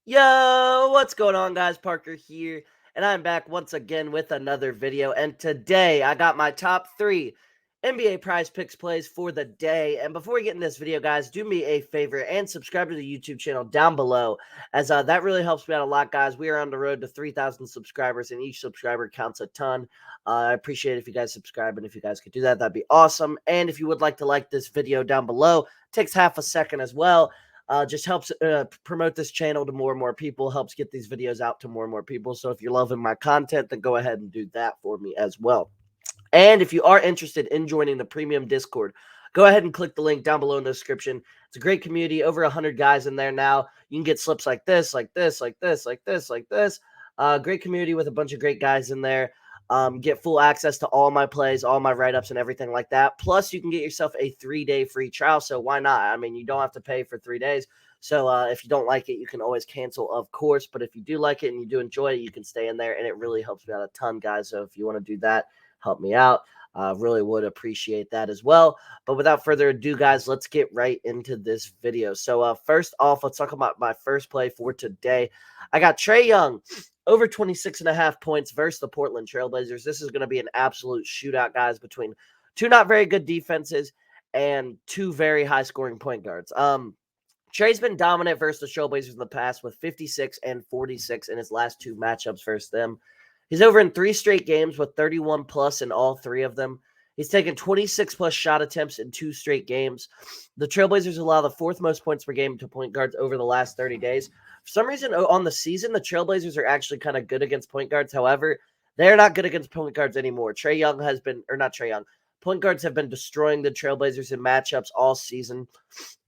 Yo, what's going on, guys? Parker here, and I'm back once again with another video. And today I got my top 3 NBA prize picks plays for the day. And before we get in this video, guys, do me a favor and subscribe to the YouTube channel down below, as that really helps me out a lot, guys. We are on the road to 3,000 subscribers, and each subscriber counts a ton. I appreciate it if you guys subscribe, and if you guys could do that, that'd be awesome. And if you would like to like this video down below, takes half a second as well. Just helps promote this channel to more and more people, helps get these videos out to more and more people. So if you're loving my content, then go ahead and do that for me as well. And if you are interested in joining the premium Discord, go ahead and click the link down below in the description. It's a great community, over 100 guys in there now. You can get slips like this, like this, like this, like this, like this. Great community with a bunch of great guys in there. Get full access to all my plays, all my write-ups, and everything like that. Plus, you can get yourself a 3-day free trial. So why not? I mean, you don't have to pay for 3 days. So if you don't like it, you can always cancel, of course. But if you do like it and you do enjoy it, you can stay in there, and it really helps me out a ton, guys. So if you want to do that, help me out. Really would appreciate that as well. But without further ado, guys, let's get right into this video. So first off, let's talk about my first play for today. I got Trey Young over 26.5 points versus the Portland Trailblazers. This is going to be an absolute shootout, guys, between two not very good defenses and two very high-scoring point guards. Trey's been dominant versus the Trailblazers in the past with 56 and 46 in his last two matchups versus them. He's over in 3 straight games with 31 plus in all 3 of them. He's taken 26 plus shot attempts in 2 straight games. The Trailblazers allow the 4th most points per game to point guards over the last 30 days. For some reason, on the season, the Trailblazers are actually kind of good against point guards. However, they're not good against point guards anymore. Trey Young has been, or not Trey Young, point guards have been destroying the Trailblazers in matchups all season.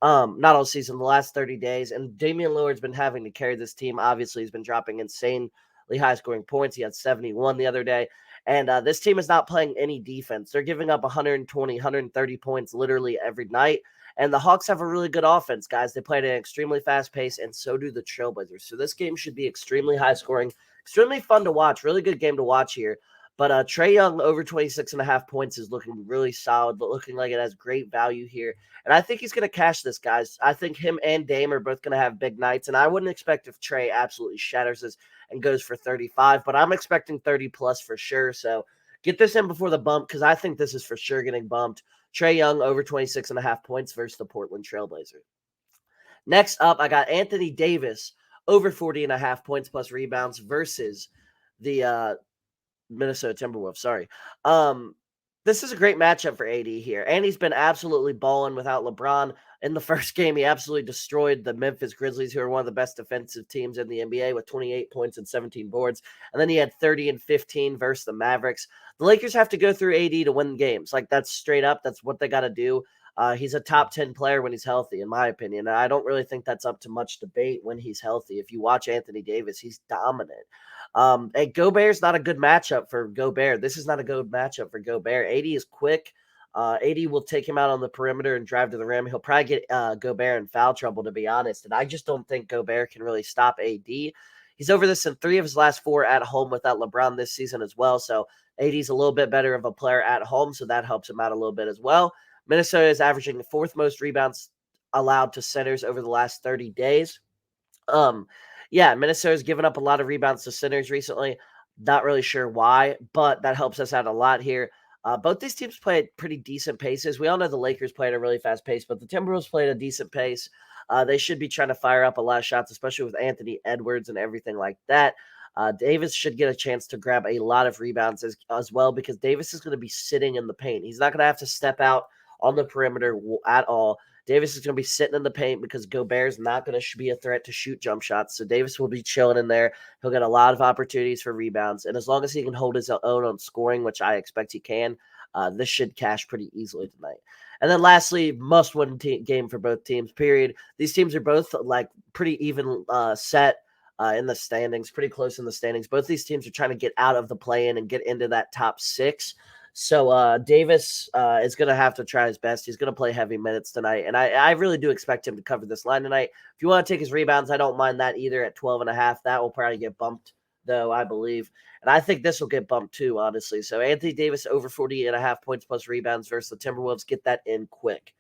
Not all season, the last 30 days. And Damian Lillard's been having to carry this team. Obviously, he's been dropping insanely high scoring points. He had 71 the other day. And this team is not playing any defense. They're giving up 120, 130 points literally every night. And the Hawks have a really good offense, guys. They play at an extremely fast pace, and so do the Trailblazers. So this game should be extremely high scoring, extremely fun to watch. Really good game to watch here. But Trey Young over 26.5 points is looking really solid, but looking like it has great value here. And I think he's going to cash this, guys. I think him and Dame are both going to have big nights. And I wouldn't expect if Trey absolutely shatters this and goes for 35, but I'm expecting 30 plus for sure. So get this in before the bump, because I think this is for sure getting bumped. Trey Young over 26.5 points versus the Portland Trailblazers. Next up, I got Anthony Davis over 40.5 points plus rebounds versus the Minnesota Timberwolves. Sorry. This is a great matchup for AD here, and he's been absolutely balling without LeBron. In the first game, he absolutely destroyed the Memphis Grizzlies, who are one of the best defensive teams in the NBA, with 28 points and 17 boards. And then he had 30 and 15 versus the Mavericks. The Lakers have to go through AD to win games. Like, that's straight up. That's what they got to do. He's a top 10 player when he's healthy, in my opinion. And I don't really think that's up to much debate when he's healthy. If you watch Anthony Davis, he's dominant. And Gobert's not a good matchup for Gobert. This is not a good matchup for Gobert. AD is quick. AD will take him out on the perimeter and drive to the rim. He'll probably get Gobert in foul trouble, to be honest. And I just don't think Gobert can really stop AD. He's over this in 3 of his last 4 at home without LeBron this season as well. So AD's a little bit better of a player at home, so that helps him out a little bit as well. Minnesota is averaging the 4th most rebounds allowed to centers over the last 30 days. Yeah, Minnesota's given up a lot of rebounds to centers recently. Not really sure why, but that helps us out a lot here. Both these teams play at pretty decent paces. We all know the Lakers play at a really fast pace, but the Timberwolves play at a decent pace. They should be trying to fire up a lot of shots, especially with Anthony Edwards and everything like that. Davis should get a chance to grab a lot of rebounds as well, because Davis is going to be sitting in the paint. He's not going to have to step out on the perimeter at all. Davis is going to be sitting in the paint because Gobert's not going to be a threat to shoot jump shots. So Davis will be chilling in there. He'll get a lot of opportunities for rebounds. And as long as he can hold his own on scoring, which I expect he can, this should cash pretty easily tonight. And then lastly, must-win game for both teams, period. These teams are both like pretty even set in the standings, pretty close in the standings. Both these teams are trying to get out of the play-in and get into that top 6. So Davis is going to have to try his best. He's going to play heavy minutes tonight. And I really do expect him to cover this line tonight. If you want to take his rebounds, I don't mind that either at 12.5. That will probably get bumped, though, I believe. And I think this will get bumped too, honestly. So Anthony Davis over 40.5 points plus rebounds versus the Timberwolves. Get that in quick.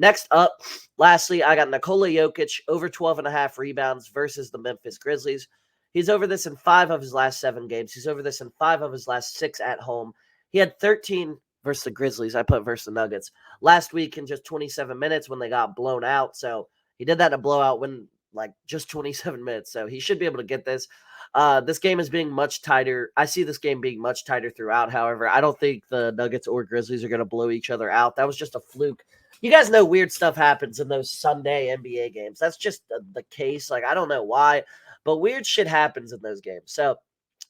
Next up, lastly, I got Nikola Jokic over 12.5 rebounds versus the Memphis Grizzlies. He's over this in 5 of his last 7 games. He's over this in 5 of his last 6 at home. He had 13 versus the Grizzlies. I put versus the Nuggets last week in just 27 minutes when they got blown out. So he did that in a blowout when like just 27 minutes. So he should be able to get this. This game is being much tighter. I see this game being much tighter throughout. However, I don't think the Nuggets or Grizzlies are going to blow each other out. That was just a fluke. You guys know weird stuff happens in those Sunday NBA games. That's just the case. Like, I don't know why, but weird shit happens in those games. So,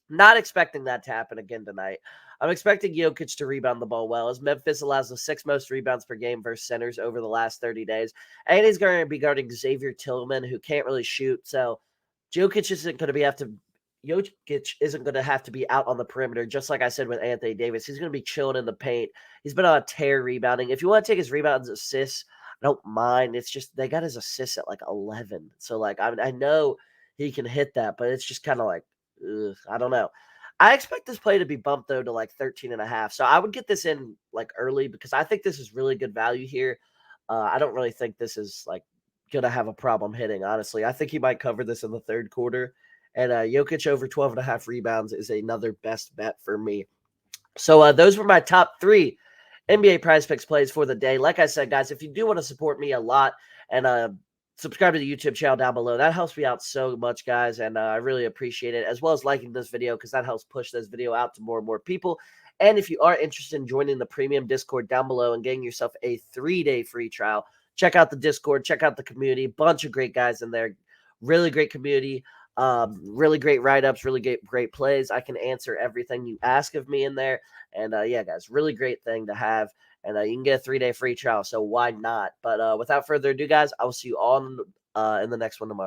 not expecting that to happen again tonight. I'm expecting Jokic to rebound the ball well, as Memphis allows the 6th most rebounds per game versus centers over the last 30 days. And he's going to be guarding Xavier Tillman, who can't really shoot. So, Jokic isn't going to have to be out on the perimeter, just like I said with Anthony Davis. He's going to be chilling in the paint. He's been on a tear rebounding. If you want to take his rebounds and assists, I don't mind. It's just they got his assists at like 11. So, like, I know he can hit that, but it's just kind of like, ugh, I don't know. I expect this play to be bumped, though, to like 13.5. So I would get this in like early because I think this is really good value here. I don't really think this is like going to have a problem hitting, honestly. I think he might cover this in the third quarter. And Jokic over 12.5 rebounds is another best bet for me. So those were my top 3 NBA PrizePicks plays for the day. Like I said, guys, if you do want to support me a lot and subscribe to the YouTube channel down below, that helps me out so much, guys, and I really appreciate it, as well as liking this video because that helps push this video out to more and more people. And if you are interested in joining the premium Discord down below and getting yourself a 3-day free trial, check out the Discord, check out the community. Bunch of great guys in there. Really great community. Really great write-ups, really great plays. I can answer everything you ask of me in there. And yeah, guys, really great thing to have. And you can get a 3-day free trial, so why not? But without further ado, guys, I will see you all in the next one tomorrow.